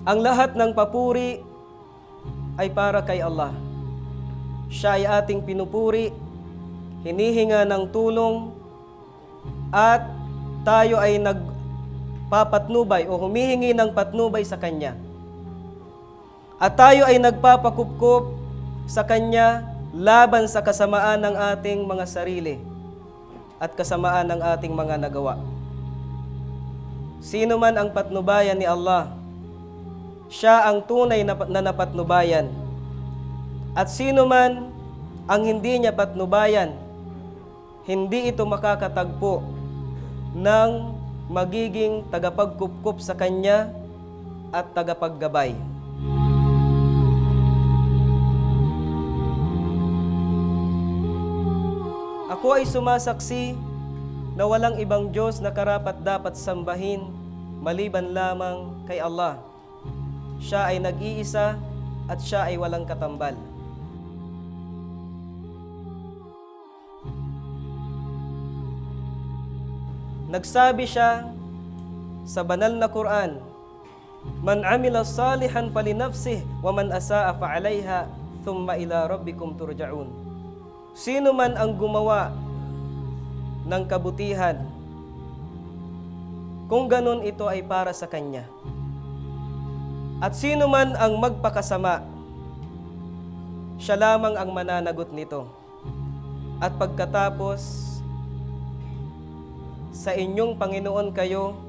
Ang lahat ng papuri ay para kay Allah. Siya ay ating pinupuri, hinihinga ng tulong, at tayo ay nagpapatnubay o humihingi ng patnubay sa Kanya. At tayo ay nagpapakupkup sa Kanya laban sa kasamaan ng ating mga sarili at kasamaan ng ating mga nagawa. Sino man ang patnubayan ni Allah, siya ang tunay na napatnubayan. At sino man ang hindi niya patnubayan, hindi ito makakatagpo ng magiging tagapagkupkup sa Kanya at tagapaggabay. Ako ay sumasaksi na walang ibang Diyos na karapat-dapat sambahin maliban lamang kay Allah. Siya ay nag-iisa at siya ay walang katambal. Nagsabi siya sa banal na Quran, "Man amila salihan falinafsih wa man asaa fa'alayha thumma ila rabbikum turja'un." Sino man ang gumawa ng kabutihan, kung ganun ito ay para sa kanya. At sino man ang magpakasama, siya lamang ang mananagot nito. At pagkatapos, sa inyong Panginoon kayo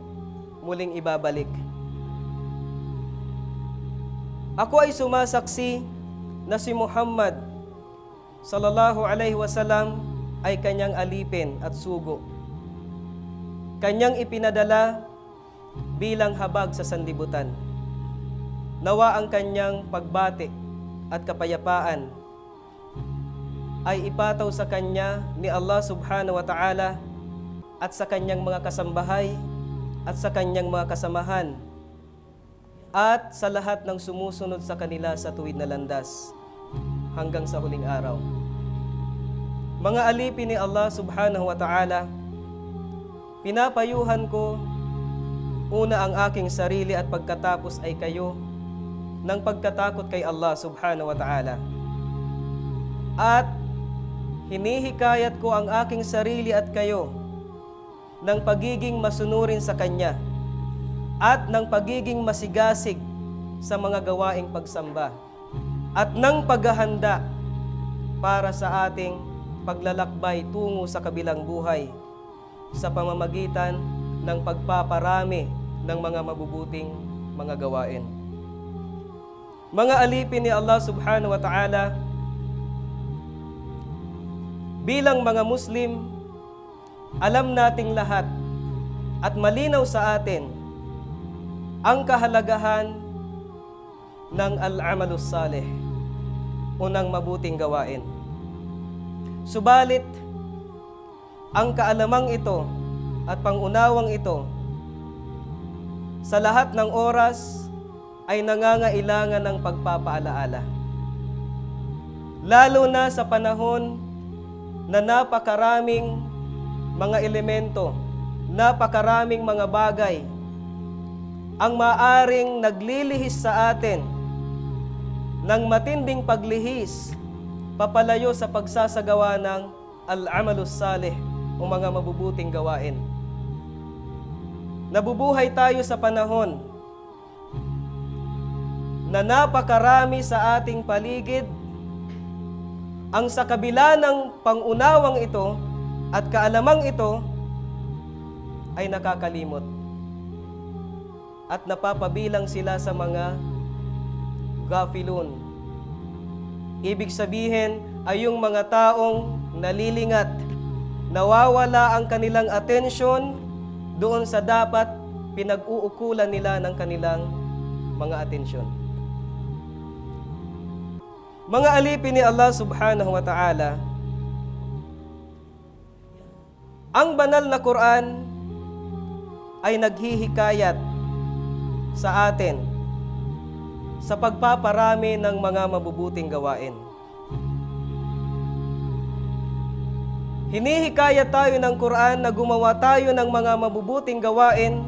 muling ibabalik. Ako ay sumasaksi na si Muhammad sallallahu alaihi wasallam ay kanyang alipin at sugo. Kanyang ipinadala bilang habag sa sanlibutan. Nawa ang kanyang pagbati at kapayapaan ay ipataw sa kanya ni Allah subhanahu wa ta'ala at sa kanyang mga kasambahay at sa kanyang mga kasamahan at sa lahat ng sumusunod sa kanila sa tuwid na landas hanggang sa huling araw. Mga alipin ni Allah subhanahu wa ta'ala, pinapayuhan ko una ang aking sarili at pagkatapos ay kayo ng pagkatakot kay Allah subhanahu wa ta'ala. At hinihikayat ko ang aking sarili at kayo ng pagiging masunurin sa Kanya at ng pagiging masigasig sa mga gawaing pagsamba at ng paghahanda para sa ating paglalakbay tungo sa kabilang buhay sa pamamagitan ng pagpaparami ng mga mabubuting mga gawain. Mga alipin ni Allah subhanahu wa ta'ala, bilang mga Muslim, alam nating lahat at malinaw sa atin ang kahalagahan ng al-amalus salih o ng mabuting gawain. Subalit, ang kaalamang ito at pangunawang ito sa lahat ng oras ay nangangailangan ng pagpapaalaala. Lalo na sa panahon na napakaraming mga elemento, napakaraming mga bagay ang maaring naglilihis sa atin ng matinding paglihis papalayo sa pagsasagawa ng al-amalus salih o mga mabubuting gawain. Nabubuhay tayo sa panahon na napakarami sa ating paligid ang sa kabila ng pangunawang ito at kaalamang ito ay nakakalimot at napapabilang sila sa mga gafilun. Ibig sabihin ay yung mga taong nalilingat, nawawala ang kanilang atensyon doon sa dapat pinag-uukulan nila ng kanilang mga atensyon. Mga alipin ni Allah subhanahu wa ta'ala, ang banal na Quran ay naghihikayat sa atin sa pagpaparami ng mga mabubuting gawain. Hinihikayat tayo ng Quran na gumawa tayo ng mga mabubuting gawain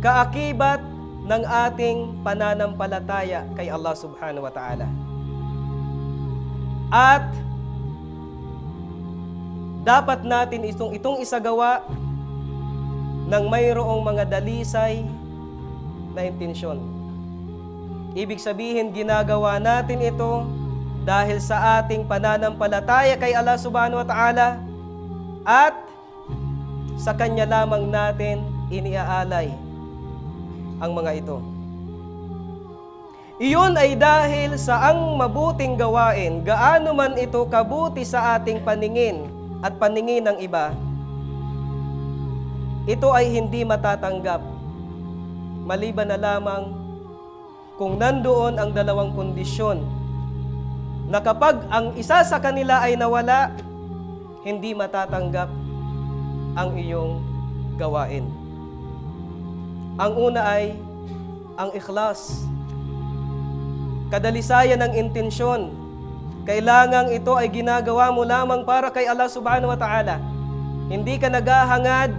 kaakibat ng ating pananampalataya kay Allah subhanahu wa ta'ala. At dapat natin itong isagawa ng mayroong mga dalisay na intensyon. Ibig sabihin, ginagawa natin ito dahil sa ating pananampalataya kay Allah subhanahu wa ta'ala at sa Kanya lamang natin iniaalay ang mga ito. Iyon ay dahil sa ang mabuting gawain, gaano man ito kabuti sa ating paningin at paningin ng iba, ito ay hindi matatanggap maliban na lamang kung nandoon ang dalawang kondisyon na kapag ang isa sa kanila ay nawala, hindi matatanggap ang iyong gawain. Ang una ay ang ikhlas. Kadalisayan ng intensyon. Kailangang ito ay ginagawa mo lamang para kay Allah subhanahu wa ta'ala. Hindi ka naghahangad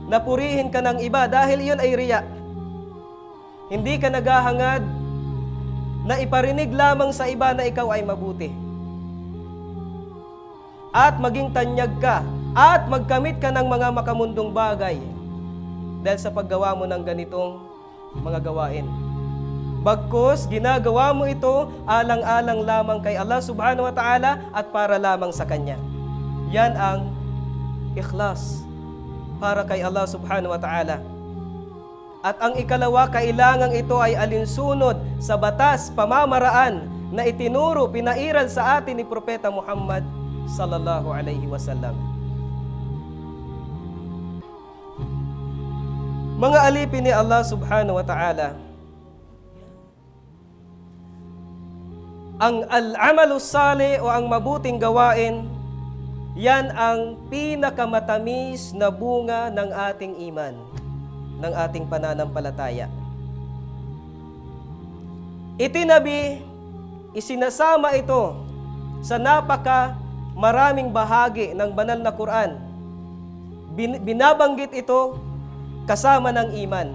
na purihin ka ng iba dahil iyon ay riya. Hindi ka naghahangad na iparinig lamang sa iba na ikaw ay mabuti. At maging tanyag ka at magkamit ka ng mga makamundong bagay dahil sa paggawa mo ng ganitong mga gawain. Bagkus, ginagawa mo ito alang-alang lamang kay Allah subhanahu wa ta'ala at para lamang sa Kanya. Yan ang ikhlas para kay Allah subhanahu wa ta'ala. At ang ikalawa, kailangan ito ay alinsunod sa batas, pamamaraan na itinuro, pinairal sa atin ni Propeta Muhammad sallallahu alaihi wasallam. Mga alipin ni Allah subhanahu wa ta'ala, ang al-amalus salih o ang mabuting gawain, yan ang pinakamatamis na bunga ng ating iman, ng ating pananampalataya. Itinabi, isinasama ito sa napaka maraming bahagi ng banal na Quran. Binabanggit ito kasama ng iman.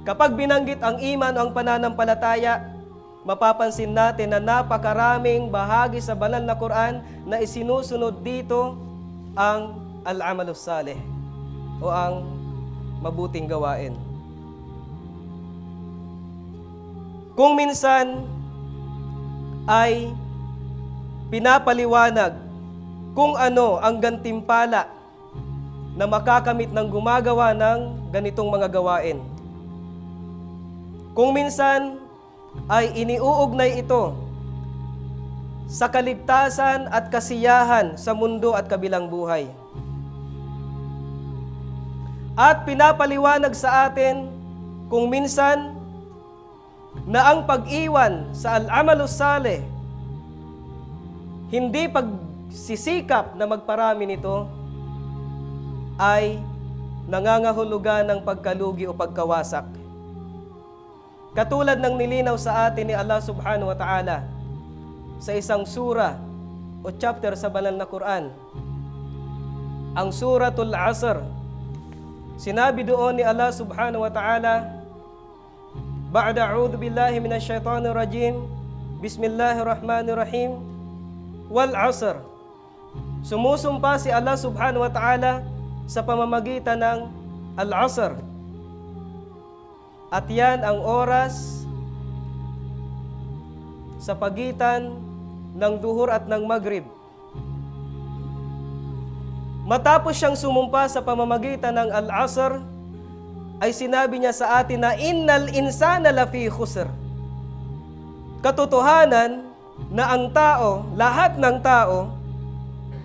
Kapag binanggit ang iman o ang pananampalataya, mapapansin natin na napakaraming bahagi sa banal na Quran na isinusunod dito ang al-amalus salih o ang mabuting gawain. Kung minsan ay pinapaliwanag kung ano ang gantimpala na makakamit ng gumagawa ng ganitong mga gawain. Kung minsan ay iniuugnay ito sa kaligtasan at kasiyahan sa mundo at kabilang buhay. At pinapaliwanag sa atin kung minsan na ang pag-iwan sa al-amalus salih, hindi pagsisikap na magparami nito, ay nangangahulugan ng pagkalugi o pagkawasak. Katulad ng nilinaw sa atin ni Allah subhanahu wa ta'ala sa isang sura o chapter sa banal na Quran, ang Suratul Asr. Sinabi doon ni Allah subhanahu wa ta'ala, Ba'da a'udhu billahi minash shaitanir rajim, Bismillahirrahmanirrahim, Wal Asr. Sumusumpa si Allah subhanahu wa ta'ala sa pamamagitan ng Al-Asr. At yan ang oras sa pagitan ng duhur at ng maghrib. Matapos siyang sumumpa sa pamamagitan ng Al-Asr, ay sinabi niya sa atin na innal insana lafi khusr. Katotohanan na ang tao, lahat ng tao,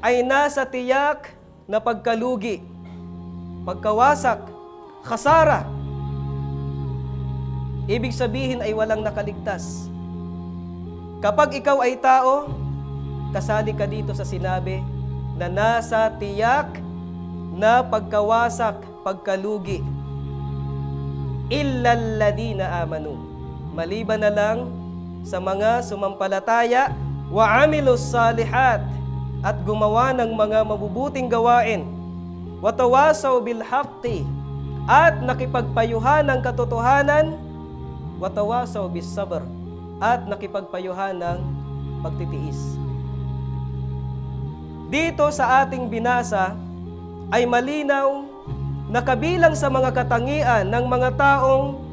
ay nasa tiyak na pagkalugi, pagkawasak, khasara. Ibig sabihin ay walang nakaligtas. Kapag ikaw ay tao, kasali ka dito sa sinabi na nasa tiyak na pagkawasak, pagkalugi. Illal ladina amanu. Maliban na lang sa mga sumampalataya wa amilus salihat at gumawa ng mga mabubuting gawain. Wa tawasaw bil haqqi at nakipagpayuhan ng katotohanan, watawasaw bis sabr, at nakipagpayuhan ng pagtitiis. Dito sa ating binasa ay malinaw na kabilang sa mga katangian ng mga taong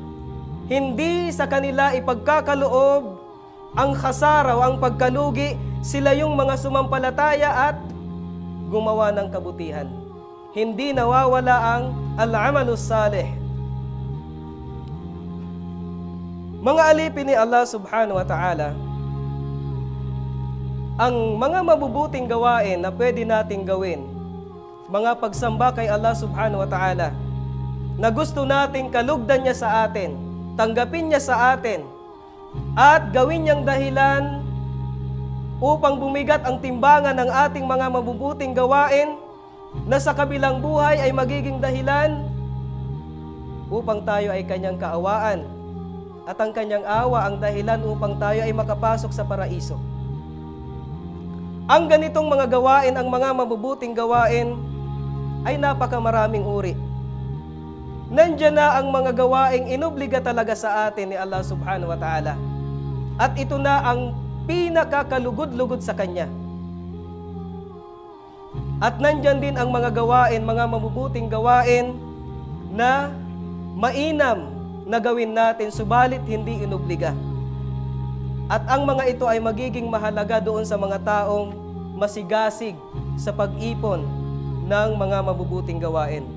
hindi sa kanila ipagkakaloob ang khasara o ang pagkalugi, sila yung mga sumampalataya at gumawa ng kabutihan. Hindi nawawala ang al-amalus salih. Mga alipin ni Allah subhanahu wa ta'ala, ang mga mabubuting gawain na pwede nating gawin, mga pagsamba kay Allah subhanahu wa ta'ala, na gusto nating kalugdan niya sa atin, tanggapin niya sa atin, at gawin niyang dahilan upang bumigat ang timbangan ng ating mga mabubuting gawain na sa kabilang buhay ay magiging dahilan upang tayo ay kanyang kaawaan at ang kanyang awa ang dahilan upang tayo ay makapasok sa paraiso. Ang ganitong mga gawain, ang mga mabubuting gawain ay napakamaraming uri. Nandiyan na ang mga gawaing inobliga talaga sa atin ni Allah subhanahu wa ta'ala. At ito na ang pinakakalugod-lugod sa Kanya. At nandyan din ang mga gawain, mga mabubuting gawain na mainam na gawin natin, subalit hindi inobliga. At ang mga ito ay magiging mahalaga doon sa mga taong masigasig sa pag-ipon ng mga mabubuting gawain.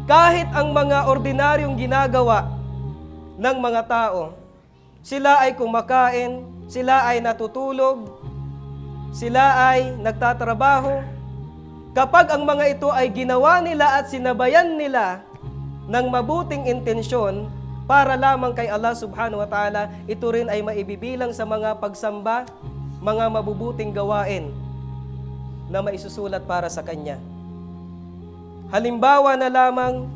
Kahit ang mga ordinaryong ginagawa ng mga tao, sila ay kumakain, sila ay natutulog, sila ay nagtatrabaho. Kapag ang mga ito ay ginawa nila at sinabayan nila ng mabuting intensyon para lamang kay Allah subhanahu wa ta'ala, ito rin ay maibibilang sa mga pagsamba, mga mabubuting gawain na maisusulat para sa Kanya. Halimbawa na lamang,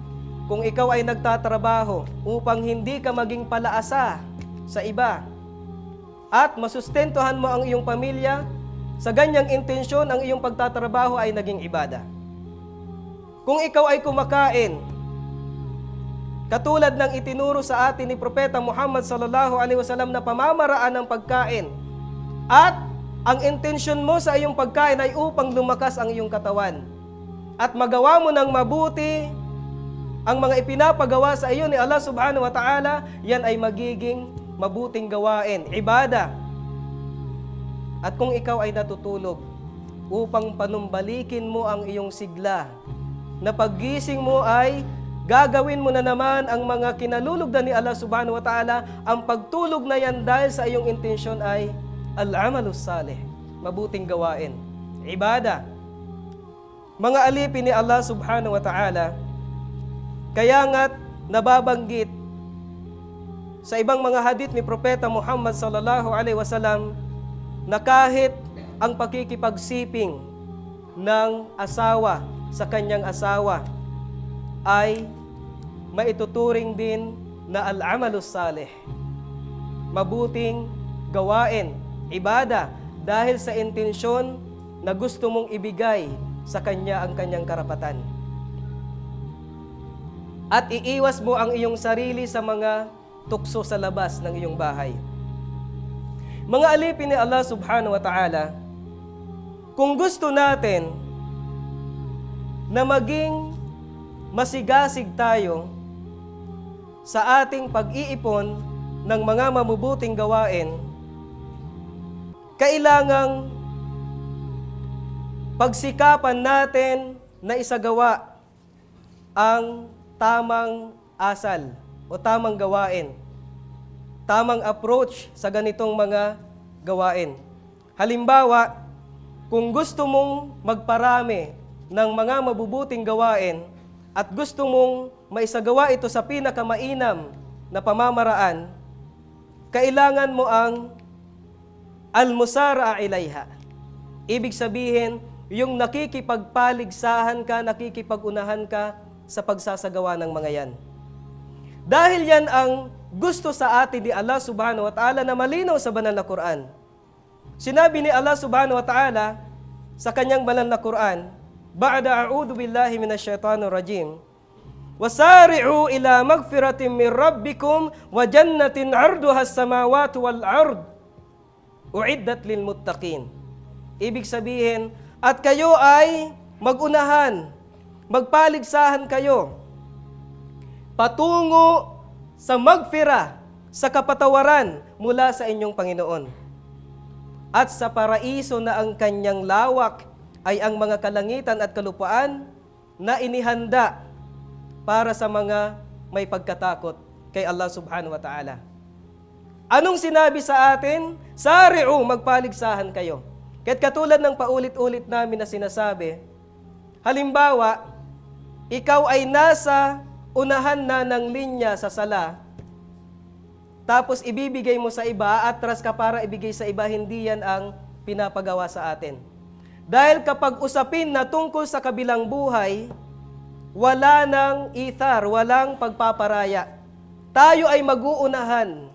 kung ikaw ay nagtatrabaho upang hindi ka maging palaasa sa iba at masustentuhan mo ang iyong pamilya, sa ganyang intensyon ang iyong pagtatrabaho ay naging ibada. Kung ikaw ay kumakain, katulad ng itinuro sa atin ni Propeta Muhammad sallallahu alaihi wasallam na pamamaraan ng pagkain, at ang intensyon mo sa iyong pagkain ay upang lumakas ang iyong katawan at magawa mo ng mabuti ang mga ipinapagawa sa iyo ni Allah subhanahu wa ta'ala, yan ay magiging mabuting gawain, ibada. At kung ikaw ay natutulog upang panumbalikin mo ang iyong sigla, na paggising mo ay gagawin mo na naman ang mga kinalulugdan ni Allah subhanahu wa ta'ala, ang pagtulog na yan dahil sa iyong intensyon ay al-amalus salih, mabuting gawain, ibada. Mga alipin ni Allah subhanahu wa ta'ala, kaya nga't nababanggit sa ibang mga hadith ni Propeta Muhammad sallallahu alaihi wasallam na kahit ang pakikipagsiping ng asawa sa kanyang asawa ay maituturing din na al-amalus salih, mabuting gawain, ibada, dahil sa intensyon na gusto mong ibigay sa Kanya ang Kanyang karapatan. At iiwas mo ang iyong sarili sa mga tukso sa labas ng iyong bahay. Mga alipin ni Allah subhanahu wa ta'ala, kung gusto natin na maging masigasig tayo sa ating pag-iipon ng mga mabubuting gawain, kailangang pagsikapan natin na isagawa ang tamang asal o tamang gawain, tamang approach sa ganitong mga gawain. Halimbawa, kung gusto mong magparami ng mga mabubuting gawain at gusto mong maisagawa ito sa pinakamainam na pamamaraan, kailangan mo ang al-musara'a ilayha. Ibig sabihin, yung nakikipagpaligsahan ka, nakikipag-unahan ka sa pagsasagawa ng mga yan. Dahil yan ang gusto sa atin ni Allah subhanahu wa ta'ala na malinaw sa banal na Quran. Sinabi ni Allah subhanahu wa ta'ala sa kanyang banal na Quran Ba'da a'udhu billahi minasyaitanir rajim. Wasari'u ila magfiratin min rabbikum wa jannatin 'arduha as-samawati wal 'ard. U'iddat lil muttaqin. Ibig sabihin, at kayo ay magunahan, magpaligsahan kayo patungo sa magfira, sa kapatawaran mula sa inyong Panginoon. At sa paraiso na ang kanyang lawak ay ang mga kalangitan at kalupaan na inihanda para sa mga may pagkatakot kay Allah subhanahu wa ta'ala. Anong sinabi sa atin? Sari'u, magpaligsahan kayo. Kahit katulad ng paulit-ulit namin na sinasabi, halimbawa, ikaw ay nasa unahan na ng linya sa sala, tapos ibibigay mo sa iba, atras ka para ibigay sa iba, hindi yan ang pinapagawa sa atin. Dahil kapag usapin na tungkol sa kabilang buhay, wala nang ithar, walang pagpaparaya. Tayo ay mag-uunahan.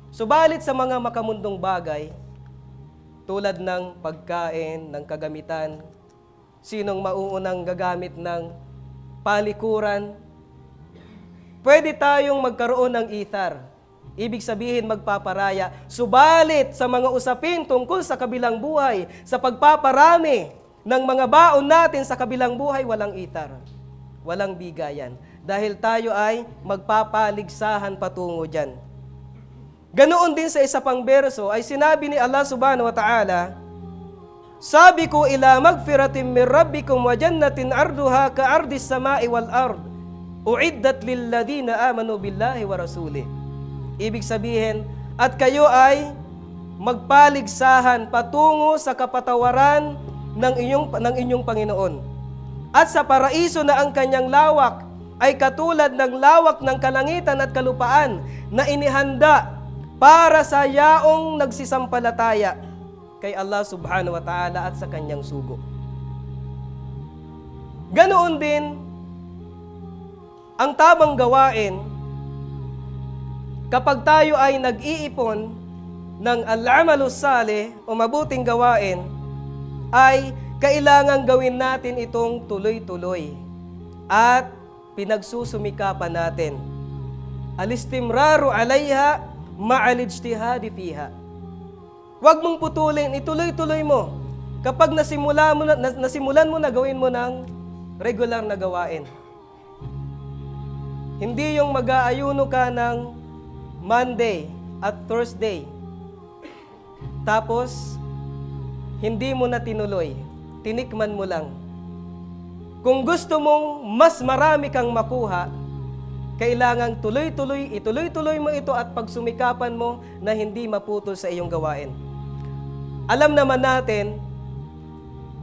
Subalit sa mga makamundong bagay, tulad ng pagkain, ng kagamitan, sinong mauunang gagamit ng palikuran, pwede tayong magkaroon ng ithar. Ibig sabihin magpaparaya. Subalit sa mga usapin tungkol sa kabilang buhay, sa pagpaparami ng mga baon natin sa kabilang buhay, walang ithar. Walang bigayan. Dahil tayo ay magpapaligsahan patungo dyan. Ganoon din sa isa pang berso ay sinabi ni Allah subhanahu wa ta'ala, Sabiqu ila magfiratin min rabbikum wa jannatin arduha ka ardis samai wal ard. Uiddat lilladina amanu billahi wa rasulih. Ibig sabihin, at kayo ay magpaligsahan patungo sa kapatawaran ng inyong Panginoon. At sa paraiso na ang kanyang lawak ay katulad ng lawak ng kalangitan at kalupaan na inihanda para sa yaong nagsisampalataya kay Allah subhanahu wa ta'ala at sa kanyang sugo. Ganoon din ang tamang gawain kapag tayo ay nag-iipon ng al-amalus salih o mabuting gawain, ay kailangan gawin natin itong tuloy-tuloy at pinagsusumikapan natin. Al-istimraru alayha ma'al-ijtihadi fiha. Huwag mong putulin, ituloy-tuloy mo. Kapag nasimulan mo na gawin mo ng regular na gawain. Hindi yung mag-aayuno ka ng Monday at Thursday. Tapos, hindi mo na tinuloy. Tinikman mo lang. Kung gusto mong mas marami kang makuha, kailangang ituloy-tuloy mo ito at pagsumikapan mo na hindi maputol sa iyong gawain. Alam naman natin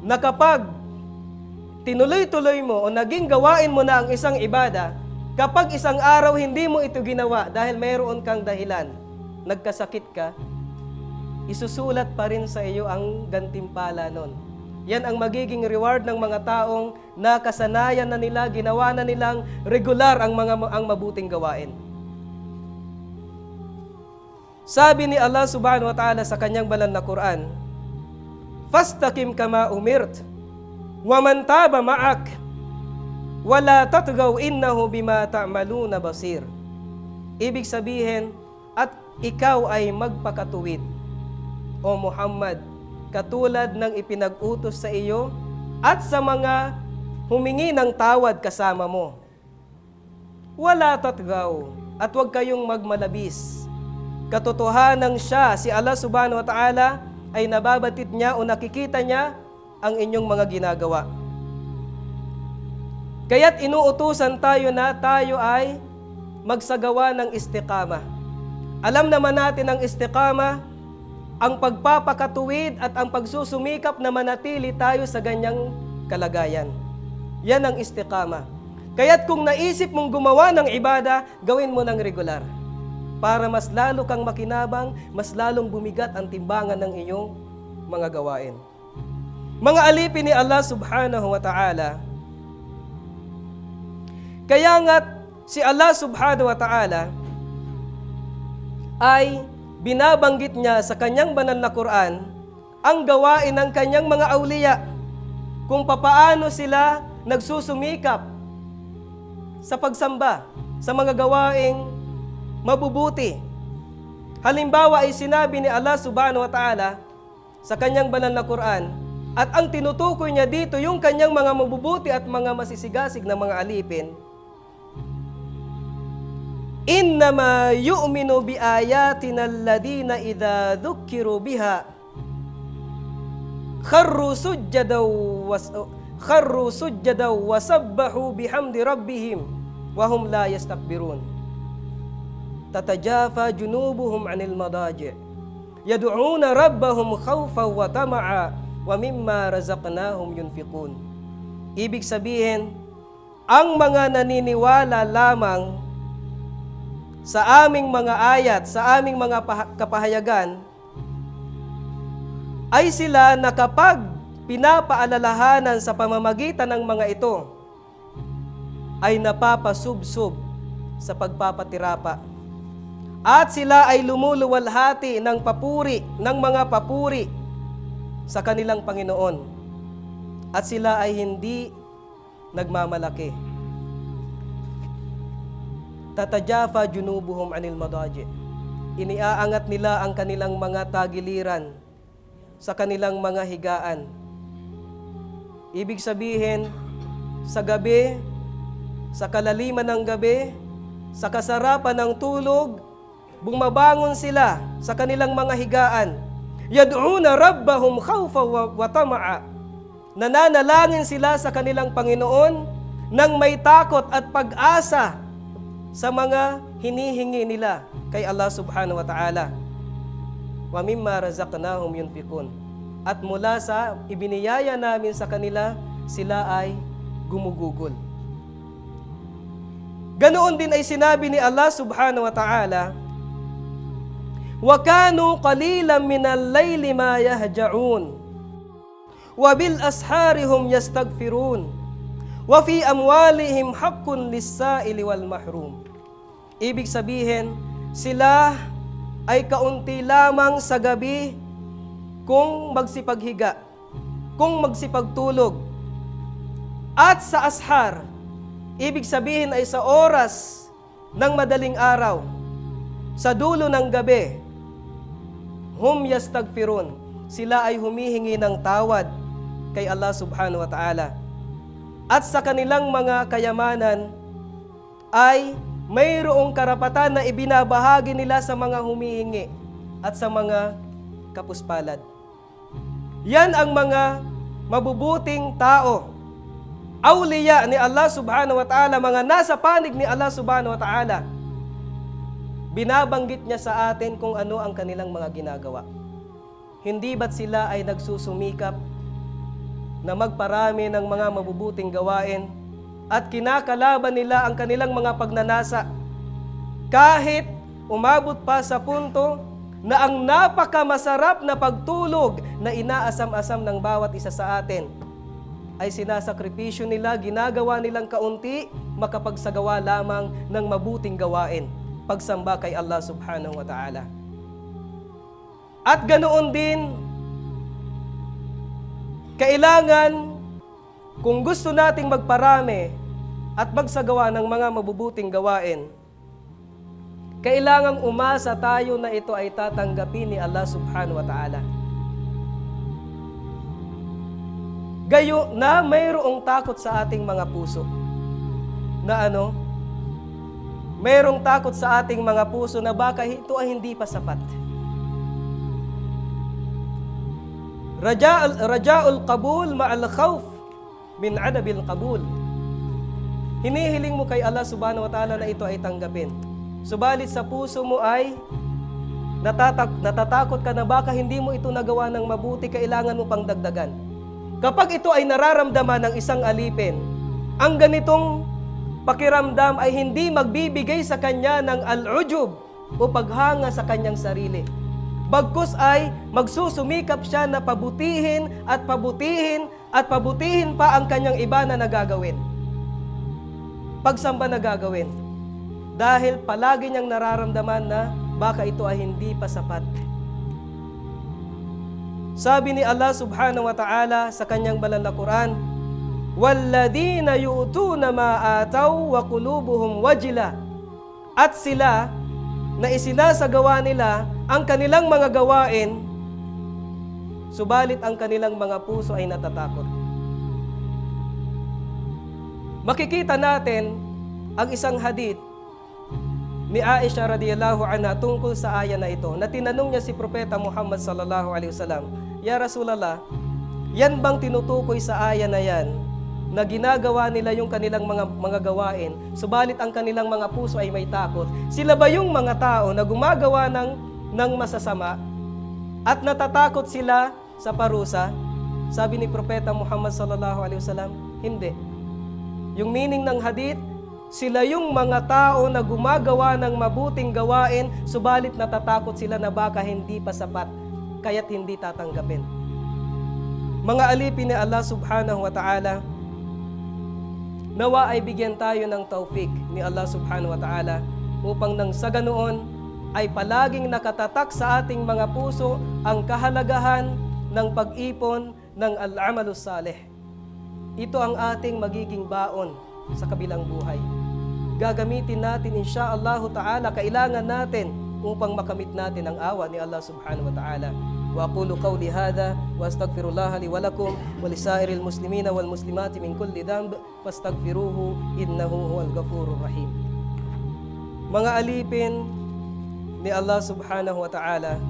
na kapag tinuloy-tuloy mo o naging gawain mo na ang isang ibada, kapag isang araw hindi mo ito ginawa dahil mayroon kang dahilan, nagkasakit ka, isusulat pa rin sa iyo ang gantimpala nun. Yan ang magiging reward ng mga taong nakasanayan na nila, ginawa na nilang regular ang mabuting gawain. Sabi ni Allah subhanahu wa ta'ala sa kanyang banal na Quran, Fastaqim kama umirt, wa man taba ma'ak, wala tatgaw innahu bima ta'maluna basir. Ibig sabihin, at ikaw ay magpakatuwid, O Muhammad, katulad ng ipinag-utos sa iyo at sa mga humingi ng tawad kasama mo. Wala tatgaw, at huwag kayong magmalabis. Katotohanan siya, si Allah subhanahu wa ta'ala, ay nababatid niya o nakikita niya ang inyong mga ginagawa. Kaya't inuutusan tayo na tayo ay magsagawa ng istiqama. Alam naman natin ang istiqama, ang pagpapakatuwid at ang pagsusumikap na manatili tayo sa ganyang kalagayan. Yan ang istiqama. Kaya't kung naisip mong gumawa ng ibada, gawin mo ng regular. Para mas lalo kang makinabang, mas lalong bumigat ang timbangan ng iyong mga gawain. Mga alipin ni Allah subhanahu wa ta'ala, kaya nga't si Allah subhanahu wa ta'ala ay binabanggit niya sa kanyang banal na Quran ang gawain ng kanyang mga awliya. kung papaano sila nagsusumikap sa pagsamba, sa mga gawaing mabubuti. Halimbawa ay sinabi ni Allah subhanahu wa ta'ala sa kanyang banal na Quran, at ang tinutukoy niya dito yung kanyang mga mabubuti at mga masisigasig na mga alipin. Innama yu'minu bi ayatina alladhina idha dhukkiru biha kharru sujjadaw wa sabbahu bihamdi rabbihim wa hum la yastakbirun. Tatajafa junubuhum 'anil madaji' yad'una rabbahum khawfan wa tama'a wa mimma razaqnahum yunfiqun. Ibig sabihin, ang mga naniniwala lamang sa aming mga ayat, sa aming mga kapahayagan, ay sila na kapag pinapaalalahanan sa pamamagitan ng mga ito, ay napapasubsob sa pagpapatirapa. At sila ay lumuluwalhati ng papuri, ng mga papuri sa kanilang Panginoon. At sila ay hindi nagmamalaki. Tatajafa junubuhum 'anil madaji'. Iniaangat nila ang kanilang mga tagiliran sa kanilang mga higaan. Ibig sabihin, sa gabi, sa kalaliman ng gabi, sa kasarapan ng tulog, bumabangon sila sa kanilang mga higaan. Yad'una rabbahum khawfan wa tama'a. Nananalangin sila sa kanilang Panginoon nang may takot at pag-asa sa mga hinihingi nila kay Allah subhanahu wa ta'ala. Wa mimma razaqnahum yunfiqun. At mula sa ibiniyaya namin sa kanila, sila ay gumugugol. Ganoon din ay sinabi ni Allah subhanahu wa ta'ala, wa kanu qalilan minal layli ma yahja'un wa bil ashari hum yastaghfirun wa fi amwalihim haqqun lis-sa'ili wal mahrum. Ibig sabihin, sila ay kaunti lamang sa gabi kung magsipaghiga, kung magsipagtulog. At sa ashar, ibig sabihin ay sa oras ng madaling araw, sa dulo ng gabi, hum yastaghfirun, sila ay humihingi ng tawad kay Allah subhanahu wa ta'ala. At sa kanilang mga kayamanan ay mayroong karapatan na ibinabahagi nila sa mga humihingi at sa mga kapuspalad. Yan ang mga mabubuting tao, awliya ni Allah subhanahu wa ta'ala, mga nasa panig ni Allah subhanahu wa ta'ala. Binabanggit niya sa atin kung ano ang kanilang mga ginagawa. Hindi ba't sila ay nagsusumikap na magparami ng mga mabubuting gawain at kinakalaban nila ang kanilang mga pagnanasa kahit umabot pa sa punto na ang napakamasarap na pagtulog na inaasam-asam ng bawat isa sa atin ay sinasakripisyo nila, ginagawa nilang kaunti makapagsagawa lamang ng mabuting gawain, pagsamba kay Allah subhanahu wa ta'ala. At ganoon din, kailangan kung gusto nating magparami at magsagawa ng mga mabubuting gawain, kailangang umasa tayo na ito ay tatanggapin ni Allah subhanahu wa ta'ala. Gayo na mayroong takot sa ating mga puso. Na ano? Mayroong takot sa ating mga puso na baka ito ay hindi pa sapat. Raja'ul qabul ma'al khawf min adabil qabul. Hinihiling mo kay Allah subhanahu wa ta'ala na ito ay tanggapin. Subalit sa puso mo ay natatakot ka na baka hindi mo ito nagawa ng mabuti, kailangan mo pang dagdagan. Kapag ito ay nararamdaman ng isang alipin, ang ganitong pakiramdam ay hindi magbibigay sa kanya ng al-ujub o paghanga sa kanyang sarili. Bagkus ay magsusumikap siya na pabutihin at pabutihin at pabutihin pa ang kanyang iba na nagagawin. Pagsamba na gagawin. Dahil palagi niyang nararamdaman na baka ito ay hindi pa sapat. Sabi ni Allah subhanahu wa ta'ala sa kanyang banal na Quran, وَالَّذِينَ يُؤْتُونَ مَا آتَوْا وَقُلُوبُهُمْ وَجِلَةٌ. At sila na isinasagawa nila ang kanilang mga gawain, subalit ang kanilang mga puso ay natatakot. Makikita natin ang isang hadith ni Aisha radhiyallahu anha tungkol sa aya na ito, na tinanong niya si Propeta Muhammad sallallahu alaihi wasallam, "Ya Rasulallah, yan bang tinutukoy sa aya na yan, na ginagawa nila yung kanilang mga gawain, subalit ang kanilang mga puso ay may takot? Sila ba yung mga tao na gumagawa ng masasama at natatakot sila sa parusa?" Sabi ni Propeta Muhammad sallallahu alaihi wasallam, hindi. Yung meaning ng hadith, sila yung mga tao na gumagawa ng mabuting gawain, subalit natatakot sila na baka hindi pa sapat, kaya't hindi tatanggapin. Mga alipin ni Allah subhanahu wa ta'ala, nawa ay bigyan tayo ng taufik ni Allah subhanahu wa ta'ala upang nang sa ganoon ay palaging nakatatak sa ating mga puso ang kahalagahan ng pag-ipon ng al-amalus salih. Ito ang ating magiging baon sa kabilang buhay. Gagamitin natin insyaallah ta'ala, kailangan natin upang makamit natin ang awa ni Allah subhanahu wa ta'ala. Wa aqulu qawli hadha wa astaghfirullah li wa lakum wa lisairil muslimina wal muslimati min kulli dhanb fastaghfiruhu innahu huwal ghafurur rahim. Mga alipin ni Allah subhanahu wa ta'ala,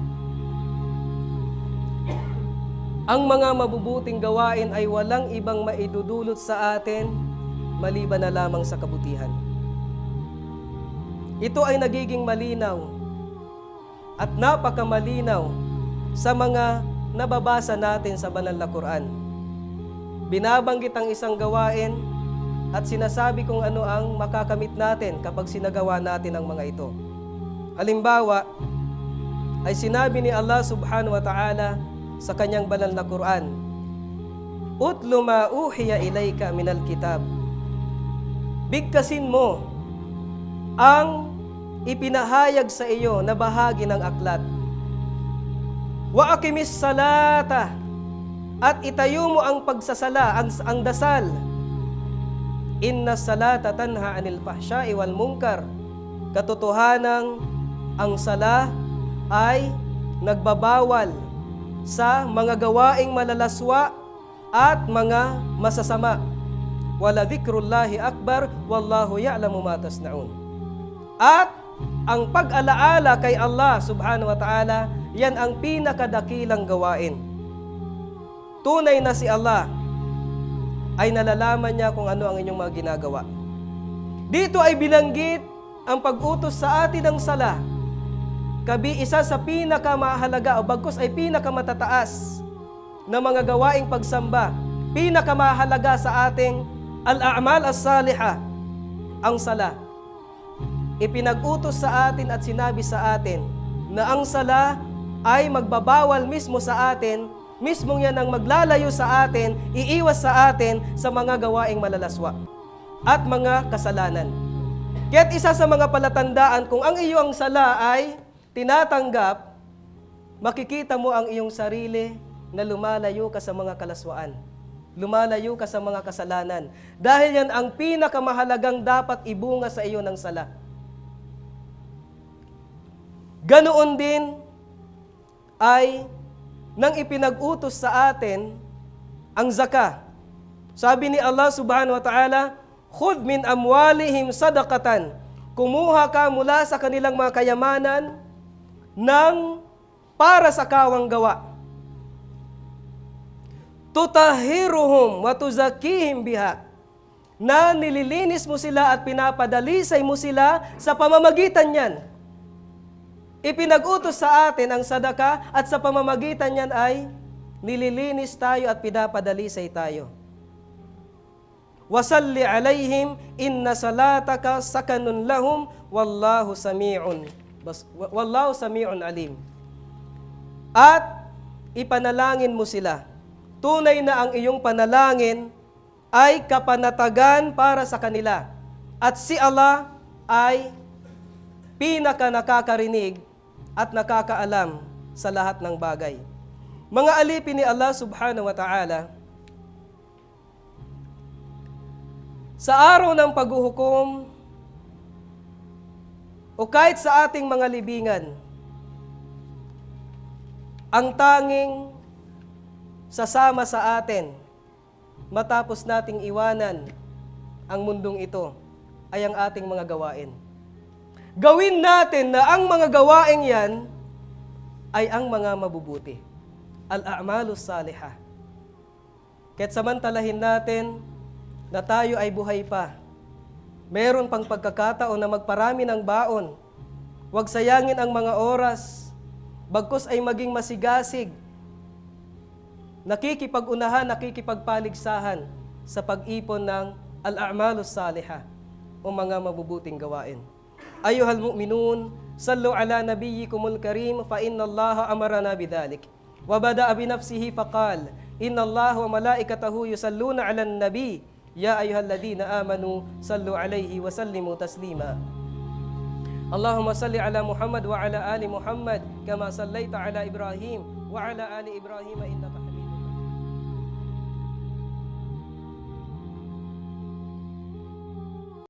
ang mga mabubuting gawain ay walang ibang maidudulot sa atin maliban na lamang sa kabutihan. Ito ay nagiging malinaw at napakamalinaw sa mga nababasa natin sa banal na Quran. Binabanggit ang isang gawain at sinasabi kung ano ang makakamit natin kapag sinagawa natin ang mga ito. Halimbawa, ay sinabi ni Allah subhanahu wa ta'ala sa kanyang banal na Quran, "Utlu ma uhiya ilayka minal kitab." Bigkasin mo ang ipinahayag sa iyo na bahagi ng aklat. "Wa aqimis salata." At itayo mo ang pagsasala, ang dasal. "Inna salata tanha anil fahsya'i wal munkar." Katotohanang ang sala ay nagbabawal sa mga gawaing malalaswa at mga masasama. "Wala dhikrullahi akbar wallahu ya'lamu ma tasna'un." At ang pag-alaala kay Allah subhanahu wa ta'ala, yan ang pinakadakilang gawain. Tunay na si Allah ay nalalaman niya kung ano ang inyong mga ginagawa. Dito ay binanggit ang pag-utos sa atin ng sala, isa sa pinakamahalaga o bagkus ay pinakamatataas na mga gawaing pagsamba. Pinakamahalaga sa ating al-a'mal as-salihah, ang sala. Ipinag-utos sa atin at sinabi sa atin na ang sala ay magbabawal mismo sa atin, mismong yan ang maglalayo sa atin, iiwas sa atin sa mga gawaing malalaswa at mga kasalanan. Kaya't isa sa mga palatandaan kung ang iyong sala ay tinatanggap, makikita mo ang iyong sarili na lumalayo ka sa mga kalaswaan. Lumalayo ka sa mga kasalanan. Dahil yan ang pinakamahalagang dapat ibunga sa iyo ng sala. Ganoon din ay nang ipinag-utos sa atin ang zakah. Sabi ni Allah subhanahu wa ta'ala, "Khudh min amwalihim sadaqatan." Kumuha ka mula sa kanilang mga kayamanan ng para sa kawang gawa. "Tutahhiruhum wa tuzakkihim biha." Na nililinis mo sila at pinapadalisay mo sila sa pamamagitan niyan. Ipinag-utos sa atin ang sadaka at sa pamamagitan niyan ay nililinis tayo at pinapadalisay tayo. "Wasalli alaihim inna salataka sakanun lahum wallahu sami'un alim." At ipanalangin mo sila. Tunay na ang iyong panalangin ay kapanatagan para sa kanila. At si Allah ay pinaka nakakarinig at nakakaalam sa lahat ng bagay. Mga alipin ni Allah subhanahu wa ta'ala, sa araw ng paghuhukom o kahit sa ating mga libingan, ang tanging sasama sa atin matapos nating iwanan ang mundong ito ay ang ating mga gawain. Gawin natin na ang mga gawain yan ay ang mga mabubuti. Al-a'malus salihah. Kahit samantalahin natin na tayo ay buhay pa, meron pang pagkakataon na magparami ng baon. Huwag sayangin ang mga oras, bagkus ay maging masigasig, nakikipag-unahan, nakikipagpaligsahan sa pag-ipon ng al-a'malus salihah o mga mabubuting gawain. Ayuhal mu'minun, sallu ala nabiyyikumul karim fa inna Allaha amarana bidhalik. Wa bada'a bi nafsihi faqal, inna Allaha wa malaikatahu yusalluna 'alan nabi, ya ayyuhalladhina amanu sallu 'alaihi wa sallimu taslima. Allahumma salli ala Muhammad wa ala ali Muhammad kama sallaita ala Ibrahim wa ala ali Ibrahim innaka